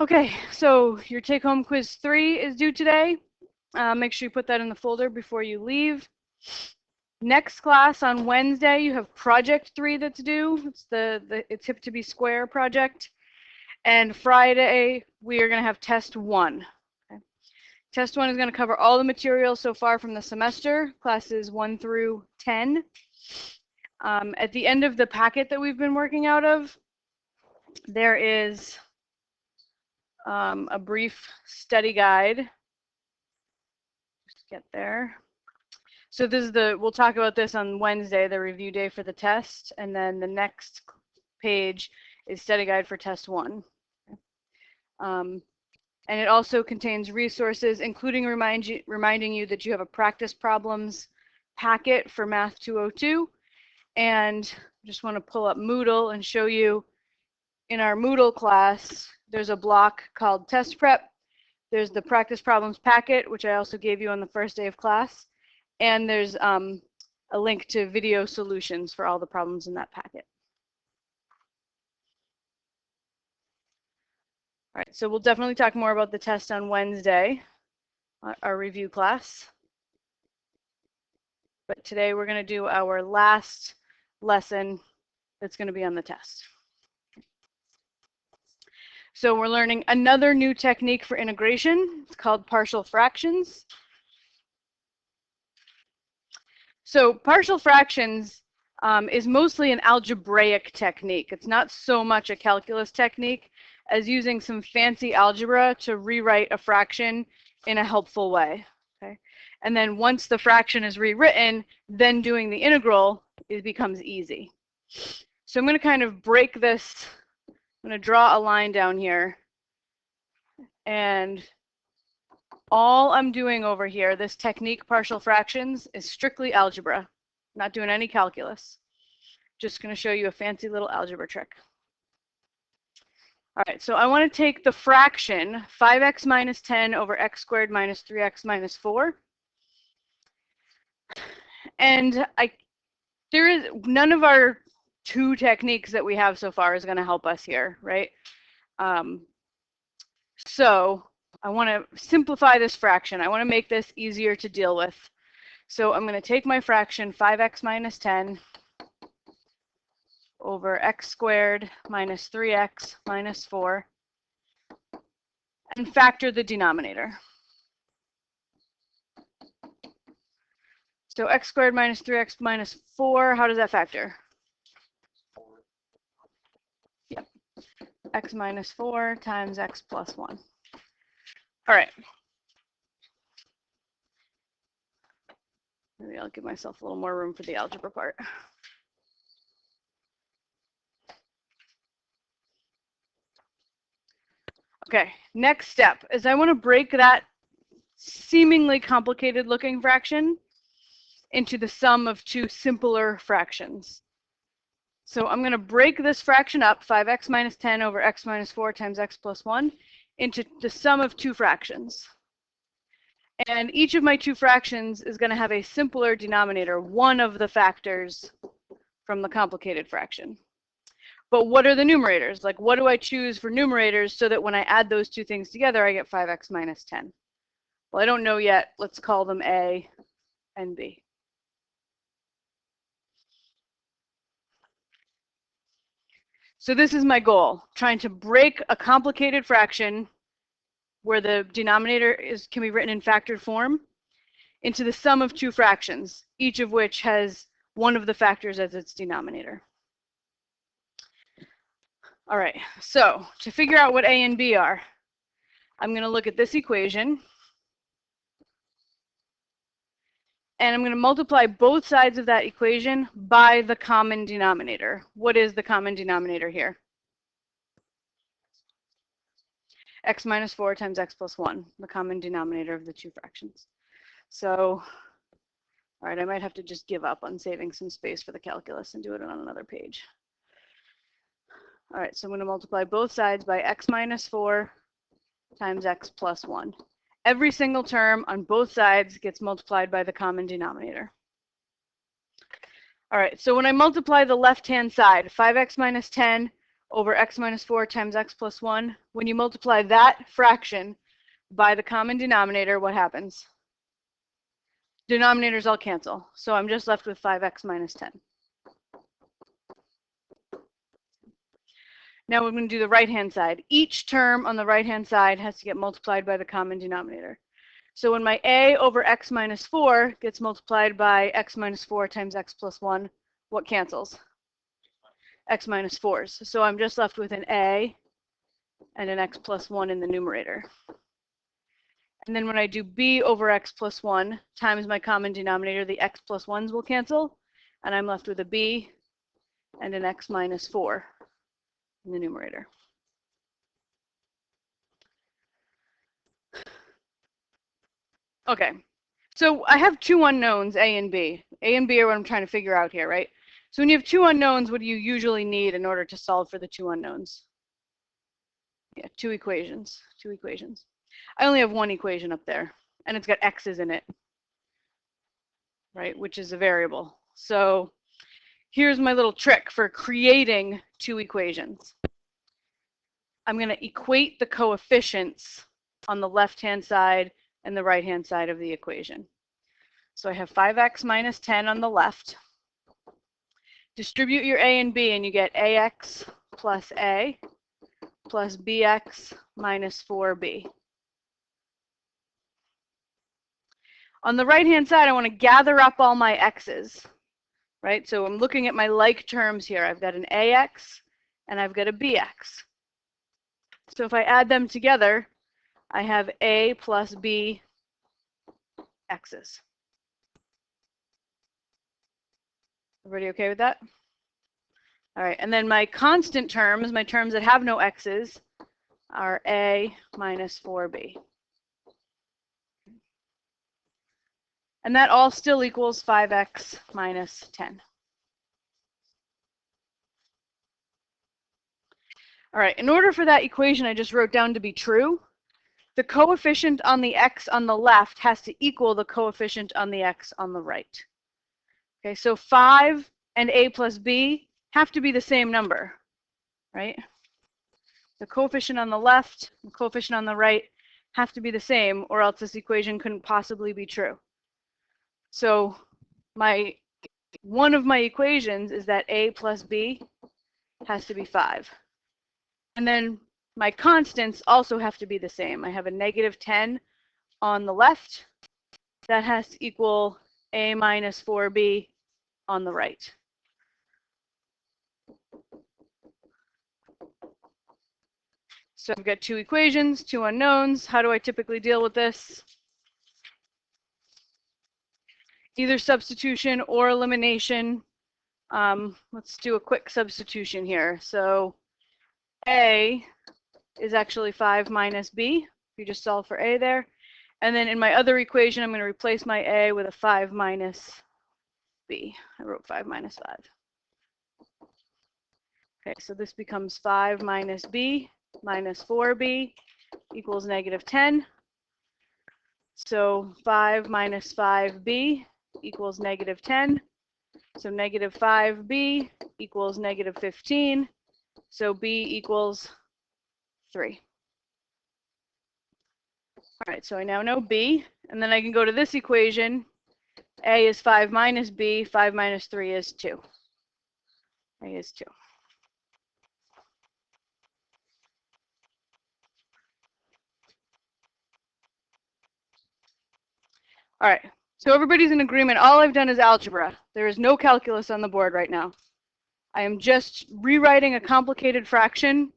Okay, so your take-home quiz 3 is due today. Make sure you put that in the folder before you leave. Next class on Wednesday, you have project 3 that's due. It's it's hip to be square project. And Friday, we are going to have test 1. Okay. Test 1 is going to cover all the material so far from the semester, classes 1 through 10. At the end of the packet that we've been working out of, there is a brief study guide. Just get there. So this is we'll talk about this on Wednesday, the review day for the test, and then the next page is study guide for test 1. And it also contains resources, including reminding you that you have a practice problems packet for Math 202. And I just want to pull up Moodle and show you in our Moodle class, there's a block called test prep. There's the practice problems packet, which I also gave you on the first day of class. And there's a link to video solutions for all the problems in that packet. All right, so we'll definitely talk more about the test on Wednesday, our review class. But today we're going to do our last lesson that's going to be on the test. So we're learning another new technique for integration. It's called partial fractions. So partial fractions is mostly an algebraic technique. It's not so much a calculus technique as using some fancy algebra to rewrite a fraction in a helpful way. Okay? And then once the fraction is rewritten, then doing the integral, it becomes easy. So I'm going to kind of break this. I'm going to draw a line down here. And all I'm doing over here, this technique, partial fractions, is strictly algebra. Not doing any calculus. Just going to show you a fancy little algebra trick. All right, so I want to take the fraction 5x minus 10 over x squared minus 3x minus 4. And there is none of our 2 techniques that we have so far is going to help us here, right? So I want to simplify this fraction. I want to make this easier to deal with. So I'm going to take my fraction 5x minus 10 over x squared minus 3x minus 4 and factor the denominator. So x squared minus 3x minus 4, how does that factor? Yep. X minus 4 times x plus 1. All right. Maybe I'll give myself a little more room for the algebra part. Okay, next step is I want to break that seemingly complicated looking fraction into the sum of 2 simpler fractions. So I'm going to break this fraction up, 5x minus 10 over x minus 4 times x plus 1, into the sum of 2 fractions. And each of my 2 fractions is going to have a simpler denominator, one of the factors from the complicated fraction. But what are the numerators? Like, what do I choose for numerators so that when I add those 2 things together, I get 5x minus 10? Well, I don't know yet. Let's call them A and B. So this is my goal, trying to break a complicated fraction where the denominator can be written in factored form into the sum of 2 fractions, each of which has one of the factors as its denominator. All right, so to figure out what A and B are, I'm going to look at this equation. And I'm going to multiply both sides of that equation by the common denominator. What is the common denominator here? X minus 4 times x plus 1, the common denominator of the 2 fractions. So, all right, I might have to just give up on saving some space for the calculus and do it on another page. All right, so I'm going to multiply both sides by x minus 4 times x plus 1. Every single term on both sides gets multiplied by the common denominator. All right, so when I multiply the left-hand side, 5x minus 10 over x minus 4 times x plus 1. When you multiply that fraction by the common denominator, what happens? Denominators all cancel. So I'm just left with 5x minus 10. Now we're going to do the right-hand side. Each term on the right-hand side has to get multiplied by the common denominator. So when my a over x minus 4 gets multiplied by x minus 4 times x plus 1, what cancels? X minus 4s. So I'm just left with an a and an x plus 1 in the numerator. And then when I do b over x plus 1 times my common denominator, the x plus 1s will cancel, and I'm left with a b and an x minus 4 in the numerator. Okay, so I have two unknowns, a and b. A and b are what I'm trying to figure out here, right? So when you have two unknowns, what do you usually need in order to solve for the two unknowns? Yeah, two equations. I only have one equation up there, and it's got x's in it, right, which is a variable. So here's my little trick for creating two equations. I'm going to equate the coefficients on the left-hand side and the right-hand side of the equation. So I have 5x minus 10 on the left. Distribute your a and b, and you get ax plus a plus bx minus 4b. On the right-hand side, I want to gather up all my x's, right? So I'm looking at my like terms here. I've got an ax and I've got a bx. So if I add them together, I have a plus b x's. Everybody okay with that? All right, and then my constant terms, my terms that have no x's, are a minus 4b. And that all still equals 5x minus 10. All right, in order for that equation I just wrote down to be true, the coefficient on the x on the left has to equal the coefficient on the x on the right. Okay, so 5 and a plus b have to be the same number, right? The coefficient on the left, the coefficient on the right have to be the same, or else this equation couldn't possibly be true. So one of my equations is that a plus b has to be 5. And then my constants also have to be the same. I have a negative 10 on the left. That has to equal a minus 4b on the right. So I've got two equations, two unknowns. How do I typically deal with this? Either substitution or elimination. Let's do a quick substitution here. So a is actually 5 minus b. You just solve for a there. And then in my other equation, I'm going to replace my a with a 5 minus b. I wrote 5 minus 5. Okay, so this becomes 5 minus b minus 4b equals negative 10. So 5 minus 5b equals negative 10. So negative 5b equals negative 15. So b equals 3. All right, so I now know b, and then I can go to this equation. A is 5 minus b, 5 minus 3 is 2. A is 2. All right, so everybody's in agreement. All I've done is algebra. There is no calculus on the board right now. I am just rewriting a complicated fraction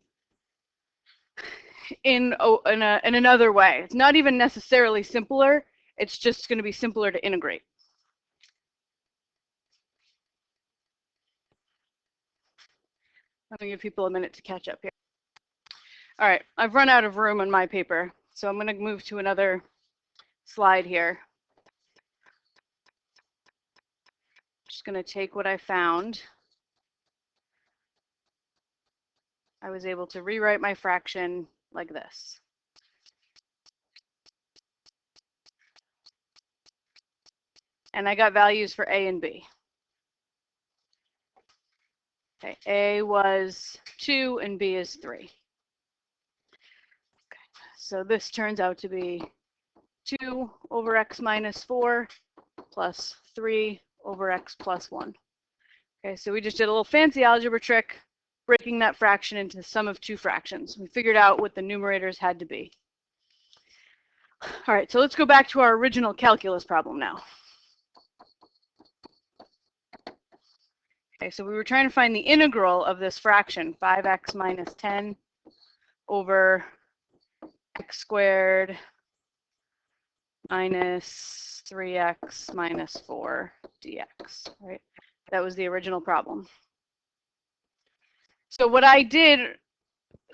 in another way. It's not even necessarily simpler. It's just going to be simpler to integrate. I'm going to give people a minute to catch up here. All right, I've run out of room on my paper, so I'm going to move to another slide here. Just going to take what I found. I was able to rewrite my fraction like this. And I got values for a and b. Okay, A was 2 and B is 3. Okay, so this turns out to be 2 over x minus 4 plus 3 over x plus 1. Okay, so we just did a little fancy algebra trick, breaking that fraction into the sum of two fractions. We figured out what the numerators had to be. All right, so let's go back to our original calculus problem now. Okay, so we were trying to find the integral of this fraction, 5x minus 10 over x squared minus 3x minus 4 dx, right? That was the original problem. So what I did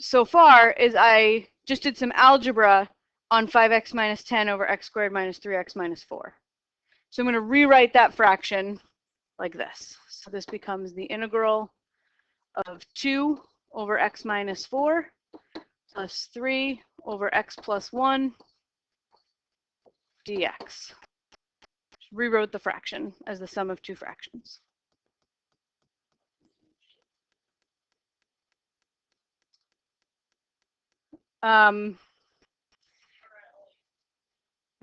so far is I just did some algebra on 5x minus 10 over x squared minus 3x minus 4. So I'm going to rewrite that fraction like this. So this becomes the integral of 2 over x minus 4 plus 3 over x plus 1 dx. Rewrote the fraction as the sum of two fractions.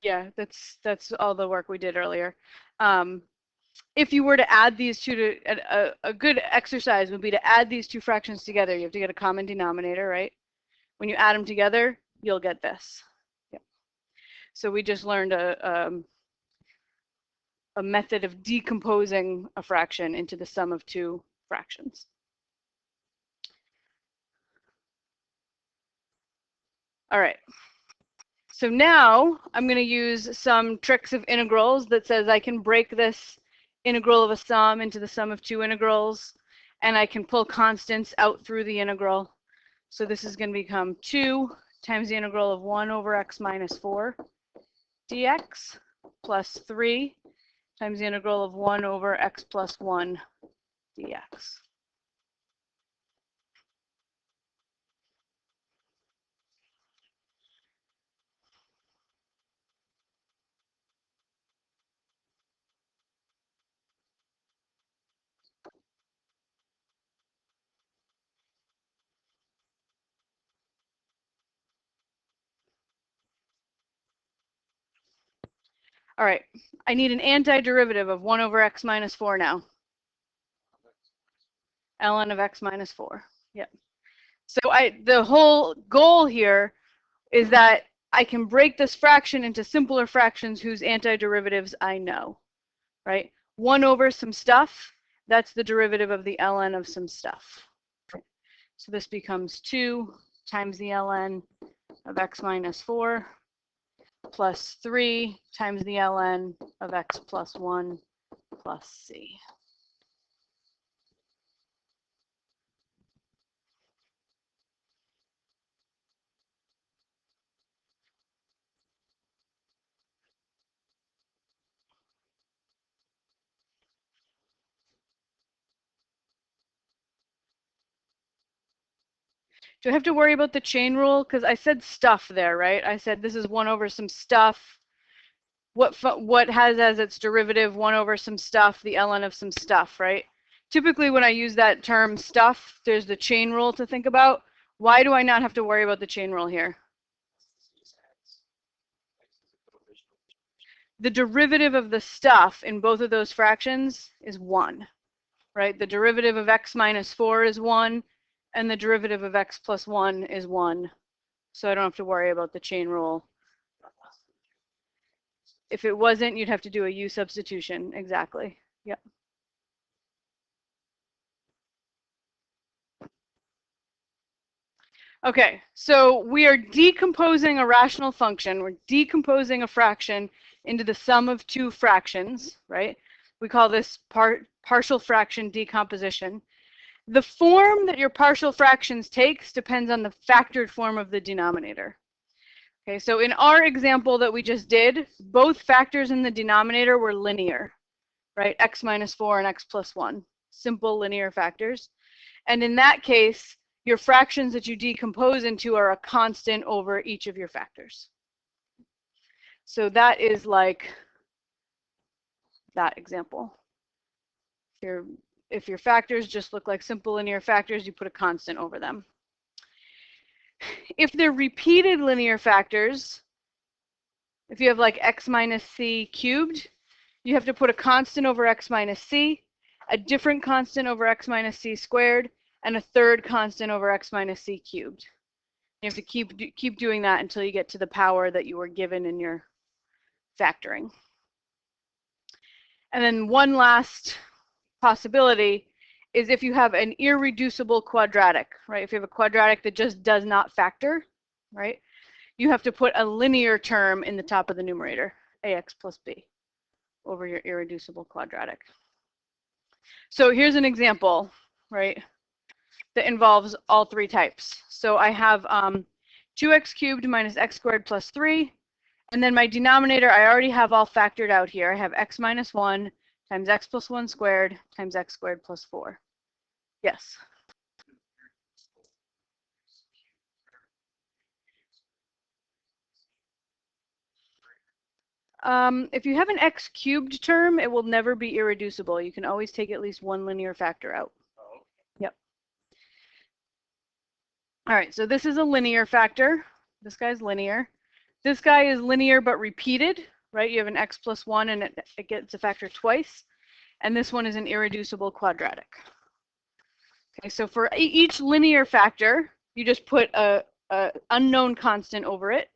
Yeah, that's all the work we did earlier. If you were to add these two to a good exercise would be to add these two fractions together. You have to get a common denominator, right? When you add them together, you'll get this. Yep. So we just learned a method of decomposing a fraction into the sum of two fractions. All right. So now I'm going to use some tricks of integrals that says I can break this integral of a sum into the sum of two integrals, and I can pull constants out through the integral. So this is going to become 2 times the integral of 1 over x minus 4 dx plus 3 times the integral of 1 over x plus 1 dx. All right, I need an antiderivative of 1 over x minus 4 now. ln of x minus 4. Yep. So the whole goal here is that I can break this fraction into simpler fractions whose antiderivatives I know, right? 1 over some stuff, that's the derivative of the ln of some stuff. So this becomes 2 times the ln of x minus 4 plus 3 times the ln of x plus 1 plus c. Do I have to worry about the chain rule? Because I said stuff there, right? I said this is 1 over some stuff. What has as its derivative 1 over some stuff, the ln of some stuff, right? Typically when I use that term stuff, there's the chain rule to think about. Why do I not have to worry about the chain rule here? The derivative of the stuff in both of those fractions is 1, right? The derivative of x minus 4 is 1, and the derivative of x plus 1 is 1. So I don't have to worry about the chain rule. If it wasn't, you'd have to do a U substitution. Exactly. Yep. Okay, so we are decomposing a rational function. We're decomposing a fraction into the sum of two fractions, right? We call this partial fraction decomposition. The form that your partial fractions takes depends on the factored form of the denominator. Okay, so in our example that we just did, both factors in the denominator were linear, right? X minus 4 and x plus 1, simple linear factors. And in that case, your fractions that you decompose into are a constant over each of your factors. So that is like that example. Here, if your factors just look like simple linear factors, you put a constant over them. If they're repeated linear factors, if you have like x minus c cubed, you have to put a constant over x minus c, a different constant over x minus c squared, and a third constant over x minus c cubed. You have to keep doing that until you get to the power that you were given in your factoring. And then one last possibility is if you have an irreducible quadratic, right? If you have a quadratic that just does not factor, right? You have to put a linear term in the top of the numerator, ax plus b, over your irreducible quadratic. So here's an example, right, that involves all three types. So I have 2x cubed minus x squared plus 3. And then my denominator, I already have all factored out here. I have x minus 1 times x plus 1 squared times x squared plus 4. Yes? If you have an x cubed term, it will never be irreducible. You can always take at least one linear factor out. Yep. All right, so this is a linear factor. This guy's linear. This guy is linear but repeated, right? You have an x plus 1 and it gets a factor twice. And this one is an irreducible quadratic. Okay, so for each linear factor, you just put a unknown constant over it.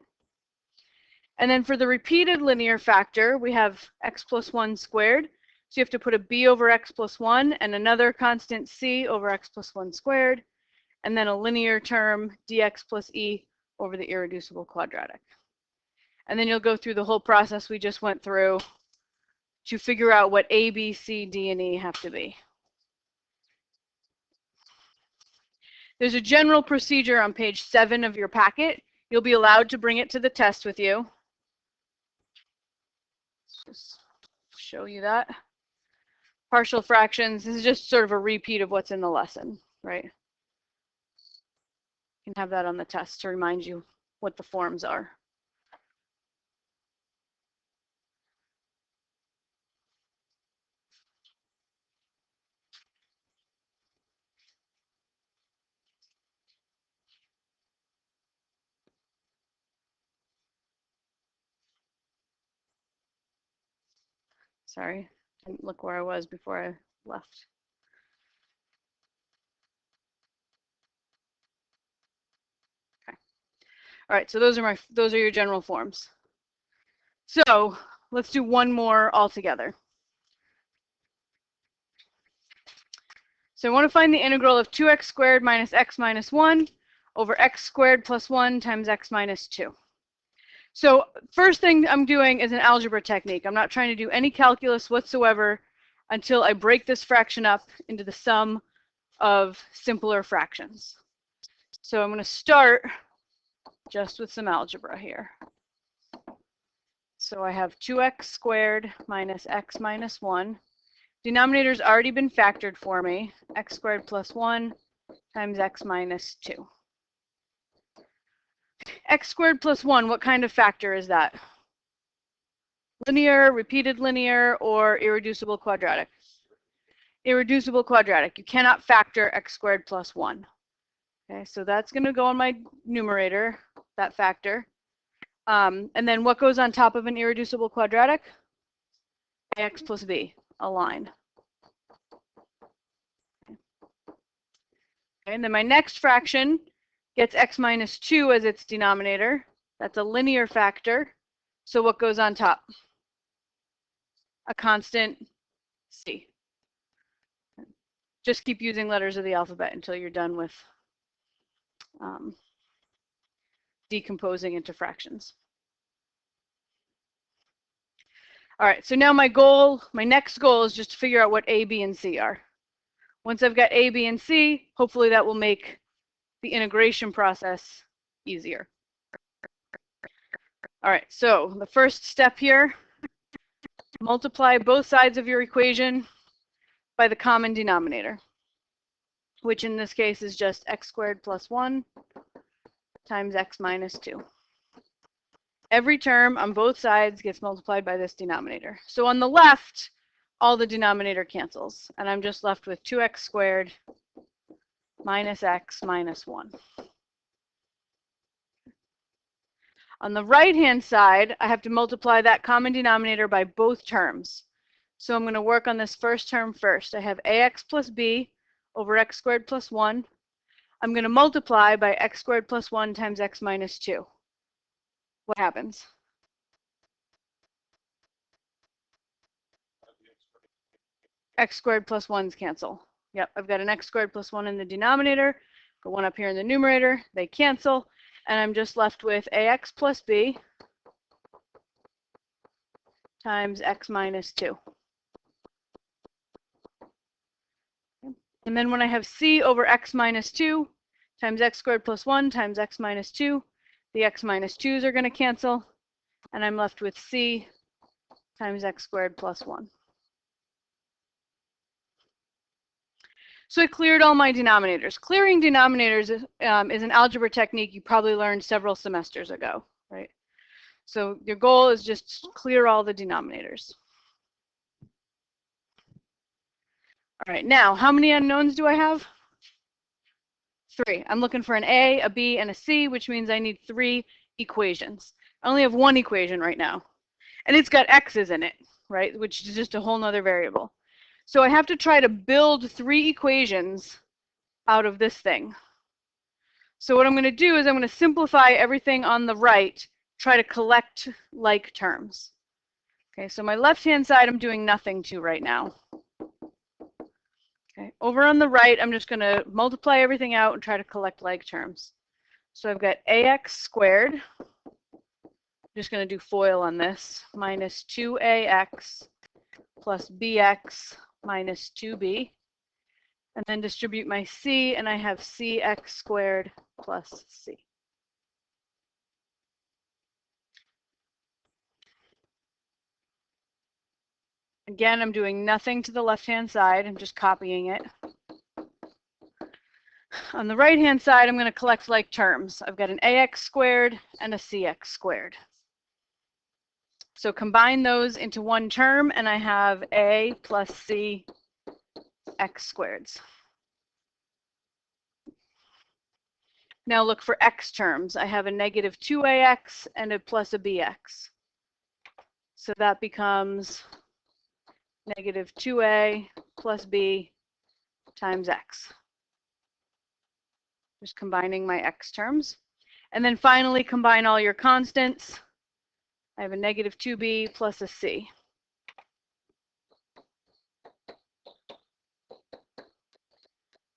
And then for the repeated linear factor, we have x plus 1 squared. So you have to put a b over x plus 1 and another constant c over x plus 1 squared, and then a linear term dx plus e over the irreducible quadratic. And then you'll go through the whole process we just went through to figure out what a, b, c, d, and e have to be. There's a general procedure on page 7 of your packet. You'll be allowed to bring it to the test with you. Just show you that. Partial fractions, this is just sort of a repeat of what's in the lesson, right? You can have that on the test to remind you what the forms are. Sorry, didn't look where I was before I left. Okay. All right, so those are your general forms. So let's do one more all together. So I want to find the integral of 2x squared minus x minus 1 over x squared plus 1 times x minus 2. So first thing I'm doing is an algebra technique. I'm not trying to do any calculus whatsoever until I break this fraction up into the sum of simpler fractions. So I'm going to start just with some algebra here. So I have 2x squared minus x minus 1. Denominator's already been factored for me. X squared plus 1 times x minus 2. X squared plus 1, what kind of factor is that? Linear, repeated linear, or irreducible quadratic? Irreducible quadratic. You cannot factor x squared plus 1. Okay, so that's going to go on my numerator, that factor. And then what goes on top of an irreducible quadratic? Ax plus b, a line. Okay, and then my next fraction gets x minus 2 as its denominator. That's a linear factor. So what goes on top? A constant c. Just keep using letters of the alphabet until you're done with decomposing into fractions. All right, so now my next goal is just to figure out what a, b, and c are. Once I've got a, b, and c, hopefully that will make the integration process easier. All right, so the first step here, multiply both sides of your equation by the common denominator, which in this case is just x squared plus 1 times x minus 2. Every term on both sides gets multiplied by this denominator. So on the left, all the denominator cancels, and I'm just left with 2x squared minus x minus 1. On the right-hand side, I have to multiply that common denominator by both terms. So I'm going to work on this first term first. I have ax plus b over x squared plus 1. I'm going to multiply by x squared plus 1 times x minus 2. What happens? X squared plus 1's cancel. Yep, I've got an x squared plus 1 in the denominator, got 1 up here in the numerator. They cancel, and I'm just left with ax plus b times x minus 2. And then when I have c over x minus 2 times x squared plus 1 times x minus 2, the x minus 2's are going to cancel, and I'm left with c times x squared plus 1. So I cleared all my denominators. Clearing denominators is an algebra technique you probably learned several semesters ago, right? So your goal is just clear all the denominators. All right, now how many unknowns do I have? 3. I'm looking for an a, a b, and a c, which means I need 3 equations. I only have 1 equation right now, and it's got x's in it, right, which is just a whole nother variable. So I have to try to build 3 equations out of this thing. So what I'm going to do is I'm going to simplify everything on the right, try to collect like terms. Okay, so my left-hand side I'm doing nothing to right now. Okay, over on the right, I'm just going to multiply everything out and try to collect like terms. So I've got ax squared, I'm just going to do FOIL on this, minus 2ax plus bx minus 2b. And then distribute my c, and I have cx squared plus c. Again, I'm doing nothing to the left-hand side. I'm just copying it. On the right-hand side, I'm going to collect like terms. I've got an ax squared and a cx squared. So combine those into one term, and I have a plus c x squareds. Now look for x terms. I have a negative 2ax and a plus a bx. So that becomes negative 2a plus b times x. Just combining my x terms. And then finally combine all your constants. I have a negative 2b plus a c.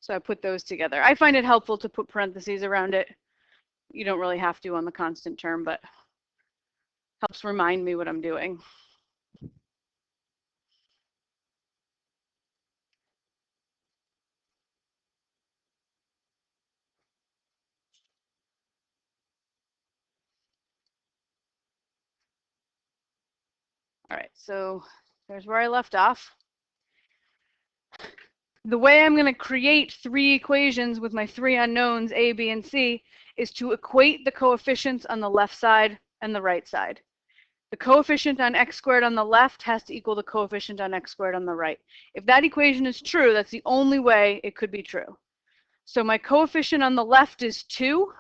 So I put those together. I find it helpful to put parentheses around it. You don't really have to on the constant term, but helps remind me what I'm doing. All right, so there's where I left off. The way I'm going to create 3 equations with my 3 unknowns, a, b, and c, is to equate the coefficients on the left side and the right side. The coefficient on x squared on the left has to equal the coefficient on x squared on the right. If that equation is true, that's the only way it could be true. So my coefficient on the left is 2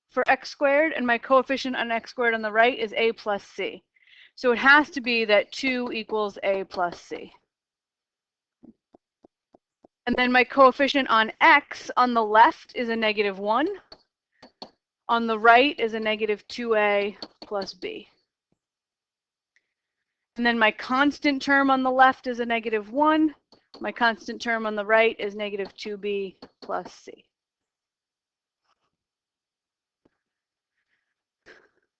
for x squared, and my coefficient on x squared on the right is a plus c. So it has to be that 2 equals a plus c. And then my coefficient on x on the left is a negative 1. On the right is a negative 2a plus b. And then my constant term on the left is a negative 1. My constant term on the right is negative 2b plus c.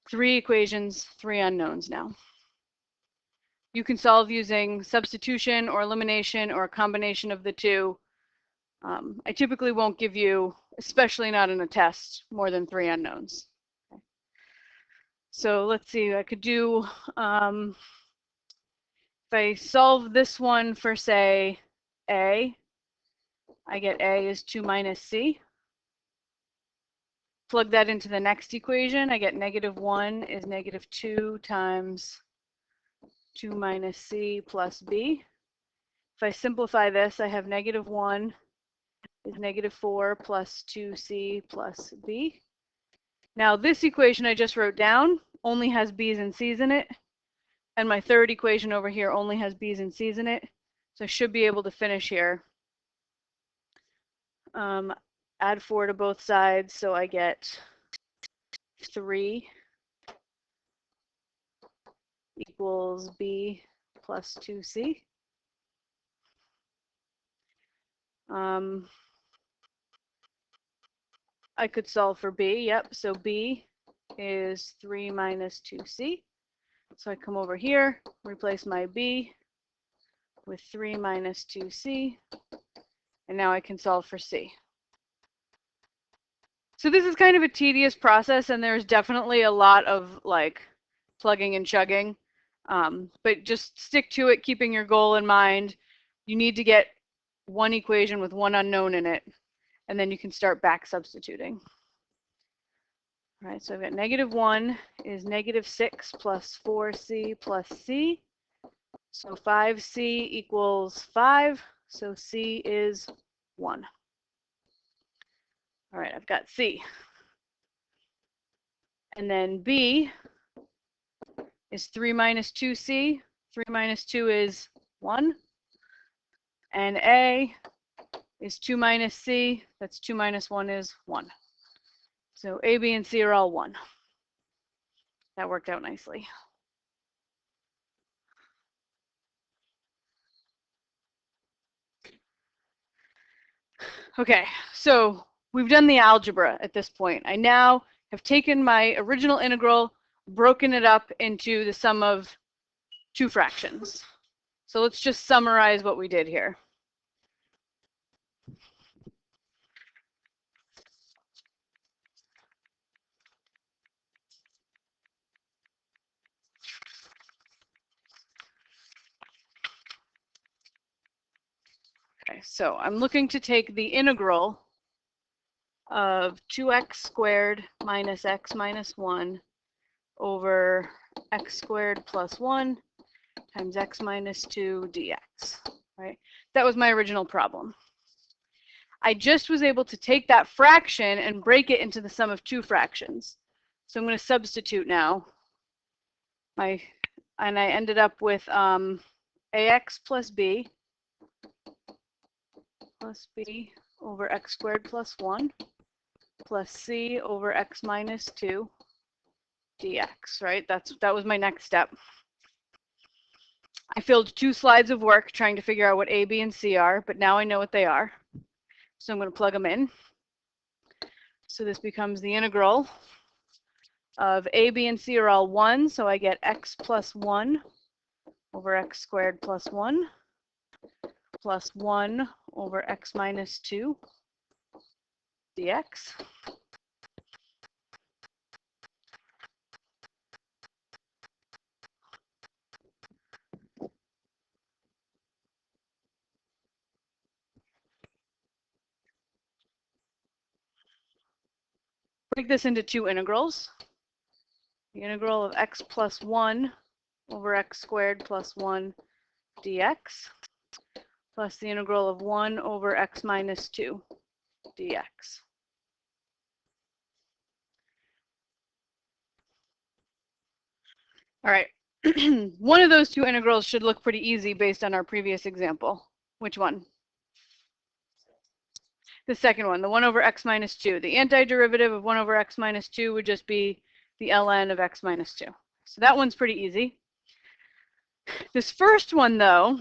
3 equations, 3 unknowns now. You can solve using substitution or elimination or a combination of the two. I typically won't give you, especially not in a test, more than 3 unknowns. Okay. So let's see, I could do, if I solve this one for, say, a, I get a is 2 minus c. Plug that into the next equation, I get negative 1 is negative 2 times 2 minus c plus b. If I simplify this, I have -1 is -4 plus 2c plus b. Now this equation I just wrote down only has b's and c's in it, and my third equation over here only has b's and c's in it, so I should be able to finish here. Add 4 to both sides, so I get 3 equals b plus 2c. I could solve for b, yep, so b is 3 minus 2c. So I come over here, replace my b with 3 minus 2c, and now I can solve for c. So this is kind of a tedious process, and there's definitely a lot of like plugging and chugging, but just stick to it, keeping your goal in mind. You need to get one equation with one unknown in it, and then you can start back substituting. All right, so I've got -1 is -6 plus 4c plus c. So 5c equals 5, so c is 1. All right, I've got c. And then b is 3 minus 2c. 3 minus 2 is 1. And a is 2 minus c. That's 2 minus 1 is 1. So a, b, and c are all 1. That worked out nicely. Okay, so we've done the algebra at this point. I now have taken my original integral, broken it up into the sum of two fractions. So let's just summarize what we did here. Okay, so I'm looking to take the integral of 2x squared minus x minus 1 over x squared plus 1 times x minus 2 dx, right? That was my original problem. I just was able to take that fraction and break it into the sum of two fractions. So I'm going to substitute now. And I ended up with ax plus b over x squared plus 1 plus c over x minus 2 dx, right? That was my next step. I filled 2 slides of work trying to figure out what a, b, and c are, but now I know what they are. So I'm going to plug them in. So this becomes the integral of a, b, and c are all 1, so I get x plus 1 over x squared plus 1 plus 1 over x minus 2 dx. Break this into two integrals. The integral of x plus 1 over x squared plus 1 dx plus the integral of 1 over x minus 2 dx. All right, one of those two integrals should look pretty easy based on our previous example. Which one? The second one, the 1 over x minus 2. The antiderivative of 1 over x minus 2 would just be the ln of x minus 2. So that one's pretty easy. This first one, though,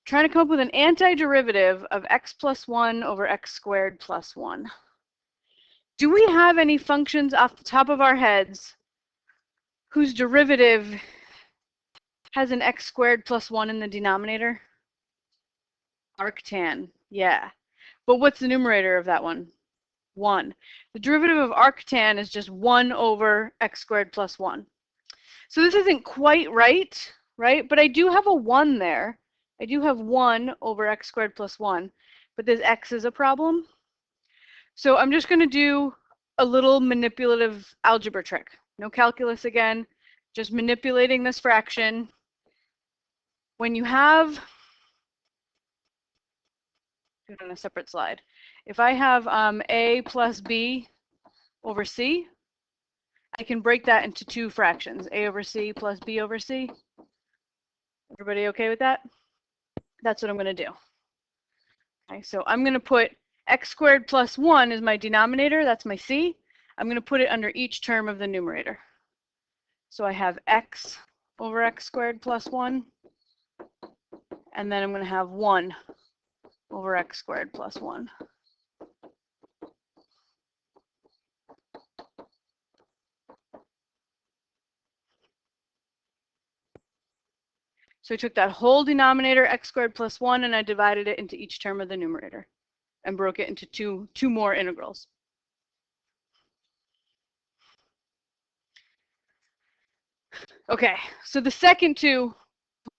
trying to come up with an antiderivative of x plus 1 over x squared plus 1. Do we have any functions off the top of our heads whose derivative has an x squared plus 1 in the denominator? Arctan, yeah. But what's the numerator of that one? 1. The derivative of arctan is just 1 over x squared plus 1. So this isn't quite right? But I do have a 1 there. I do have 1 over x squared plus 1, but this x is a problem. So I'm just going to do a little manipulative algebra trick. No calculus again, just manipulating this fraction. When you have, do it on a separate slide. If I have a plus b over c, I can break that into two fractions, a over c plus b over c. Everybody okay with that? That's what I'm going to do. Okay, so I'm going to put x squared plus 1 is my denominator. That's my c. I'm going to put it under each term of the numerator. So I have x over x squared plus 1. And then I'm going to have 1 over x squared plus 1. So I took that whole denominator, x squared plus 1, and I divided it into each term of the numerator and broke it into two more integrals. Okay, so the second two,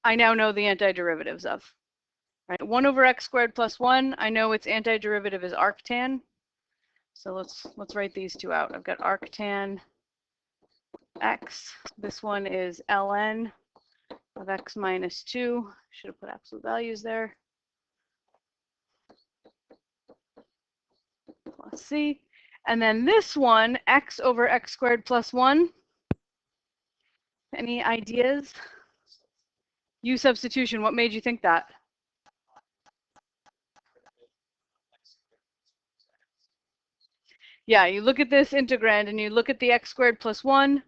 I now know the antiderivatives of. Right, 1 over x squared plus 1, I know its antiderivative is arctan. So let's write these two out. I've got arctan x. This one is ln of x minus 2. Should have put absolute values there. Plus c. And then this one, x over x squared plus 1. Any ideas? U substitution, what made you think that? Yeah, you look at this integrand and you look at the x squared plus 1.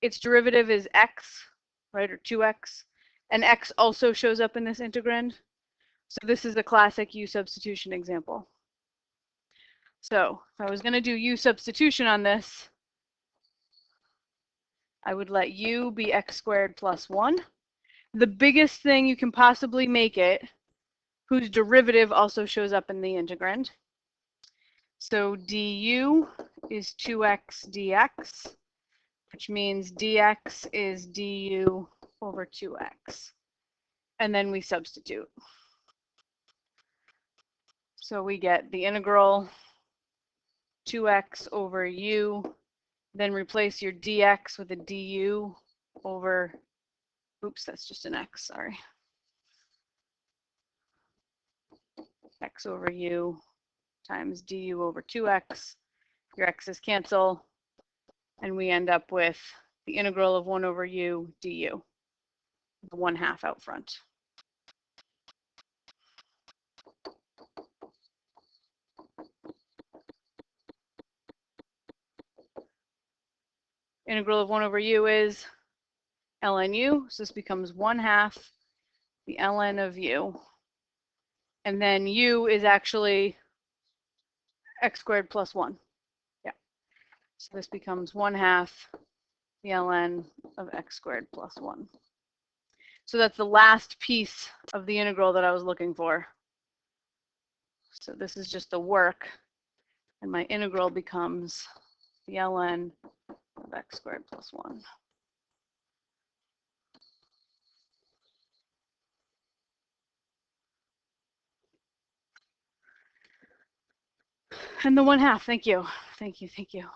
Its derivative is x, right, or 2x. And x also shows up in this integrand. So this is a classic U substitution example. So if I was going to do U substitution on this, I would let U be x squared plus 1. The biggest thing you can possibly make it, whose derivative also shows up in the integrand. So du is 2x dx, which means dx is du over 2x. And then we substitute. So we get the integral 2x over u, then replace your dx with a du over, oops, that's just an x, sorry. X over u times du over 2x. Your x's cancel, and we end up with the integral of 1 over u du, the 1/2 out front. Integral of 1 over u is ln u, so this becomes 1/2 the ln of u. And then u is actually x squared plus 1. Yeah. So this becomes 1/2 the ln of x squared plus 1. So that's the last piece of the integral that I was looking for. So this is just the work, and my integral becomes the ln of x squared plus 1. And the 1/2, thank you. Thank you, thank you.